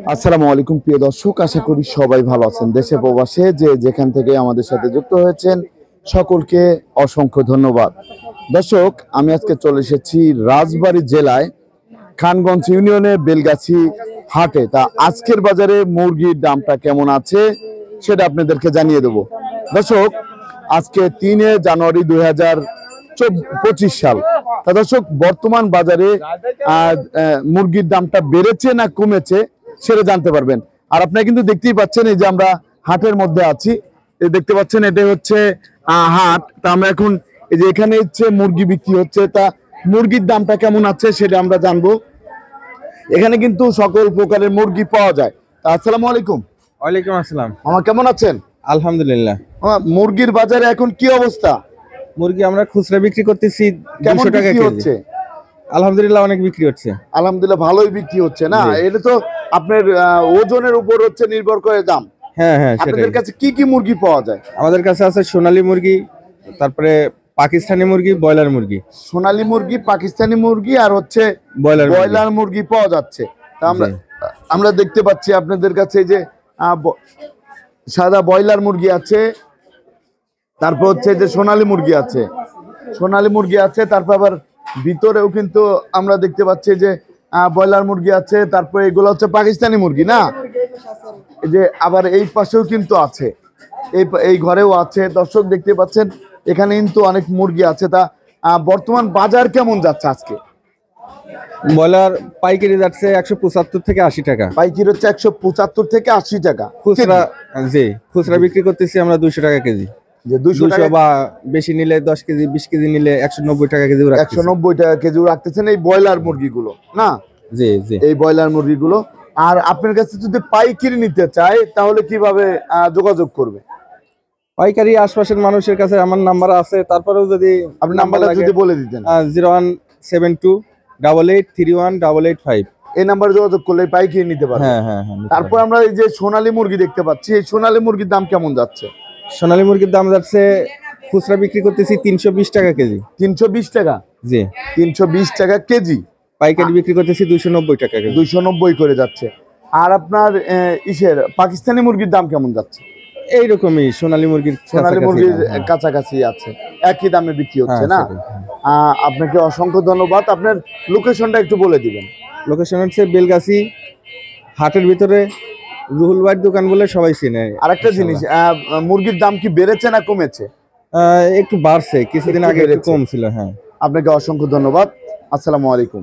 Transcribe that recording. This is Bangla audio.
আসসালামু আলাইকুম প্রিয় দর্শক, আশা করি সবাই ভালো আছেন। দেশে প্রবাসে যে যেখান থেকে আমাদের সাথে যুক্ত হয়েছেন সকলকে অসংখ্য ধন্যবাদ। দর্শক, আমি আজকে চলে এসেছি রাজবাড়ী জেলায় খানগঞ্জ ইউনিয়নে বেলগাছি হাটে। তা আজকের বাজারে মুরগির দামটা কেমন আছে সেটা আপনাদেরকে জানিয়ে দেব। দর্শক, আজকে 3 জানুয়ারি 2025 সাল। তা দর্শক, বর্তমান বাজারে মুরগির দামটা বেড়েছে না কমেছে সেটা জানতে পারবেন। আর আপনারা কিন্তু দেখতেই পাচ্ছেন, এই যে আমরা হাটের মধ্যে আছি, দেখতে পাচ্ছেন এটা হচ্ছে হাট। তা আমরা এখন এই যে এখানে হচ্ছে মুরগি বিক্রি হচ্ছে, তা মুরগির দামটা কেমন আছে সেটা আমরা জানবো। এখানে কিন্তু সকল প্রকারের মুরগি পাওয়া যায়। তা আসসালামু আলাইকুম। ওয়ালাইকুম আসসালাম। মামা কেমন আছেন? আলহামদুলিল্লাহ। মুরগির বাজারে এখন কি অবস্থা? মুরগি আমরা খুচরা বিক্রি করতেছি কেমন 200 টাকা বিক্রি কেজি। হচ্ছে? আলহামদুলিল্লাহ অনেক বিক্রি হচ্ছে। আলহামদুলিল্লাহ ভালোই বিক্রি হচ্ছে না? এটা তো আপনার ওজনের উপর হচ্ছে নির্ভর করে দাম। হ্যাঁ হ্যাঁ, আপনাদের সেটাই। কাছে কি কি মুরগি পাওয়া যায়? আমাদের কাছে আছে সোনালী মুরগি, তারপরে পাকিস্তানি মুরগি, ব্রয়লার মুরগি। সোনালী মুরগি, পাকিস্তানি মুরগি আর হচ্ছে ব্রয়লার মুরগি পাওয়া যাচ্ছে। তা আমরা দেখতে পাচ্ছি আপনাদের কাছে যে সাদা ব্রয়লার মুরগি আছে, তারপর হচ্ছে যে সোনালী মুরগি আছে, তারপর আবার ভিতরেও কিন্তু আমরা দেখতে পাচ্ছি যে ব্রয়লার মুরগি আছে। তারপরে এগুলো হচ্ছে পাকিস্তানি মুরগি না, এই যে আবার এই পাশেও কিন্তু আছে, এই ঘরেও আছে। দর্শক দেখতে পাচ্ছেন এখানে কিন্তু অনেক মুরগি আছে। তা বর্তমান বাজার কেমন যাচ্ছে আজকে? ব্রয়লার পাইকারি যাচ্ছে 175 থেকে 80 টাকা। পাইকারি হচ্ছে 175 থেকে 80 টাকা। খুচরা খুচরা বিক্রি করতেছি আমরা 200 টাকা কেজি। যে 200 টাকা বা বেশি নিলে 10 কেজি 20 কেজি নিলে 190 টাকা কেজি। 190 টাকা কেজি রাখতেছেন এই ব্রয়লার মুরগিগুলো না? জি জি, এই ব্রয়লার মুরগিগুলো। আর আপনার কাছে যদি পাইকারি নিতে চায় তাহলে কিভাবে যোগাযোগ করবে? পাইকারি আশপাশের মানুষের কাছে আমার নাম্বার আছে, তারপরেও যদি আপনি নাম্বারটা যদি বলে দিতেন। 0172883185। এই নাম্বারে যোগাযোগ করলে পাইকারি নিতে পারবেন। হ্যাঁ হ্যাঁ হ্যাঁ। তারপর আমরা এই যে সোনালী মুরগি দেখতে পাচ্ছি, এই সোনালী মুরগির দাম কেমন যাচ্ছে? সোনালী মুরগির দাম যাচ্ছে, খুচরা বিক্রি করতেছি 320 টাকা কেজি। 320 টাকা? জি। 320 টাকা কেজি। পাইকারি বিক্রি করতেছি 290 টাকা কেজি। 290 করে যাচ্ছে। আর আপনার পাকিস্তানি মুরগির দাম কেমন যাচ্ছে? এইরকমই সোনালী মুরগির কাছাকাছি আছে, একই দামে বিক্রি হচ্ছে না? হ্যাঁ। আপনাকে অসংখ্য ধন্যবাদ। আপনার লোকেশনটা একটু বলে দিবেন। লোকেশন হচ্ছে বেলগাছি হাটের ভিতরে, রুহুল ভাইয়ের দোকান বলে সবাই চিনে। আরেকটা জিনিস, মুরগির দাম কি বেড়েছে না কমেছে? একটু বাড়ছে, কিছুদিন আগে একটু কম ছিল। হ্যাঁ, আপনাকে অসংখ্য ধন্যবাদ। আসসালামু আলাইকুম।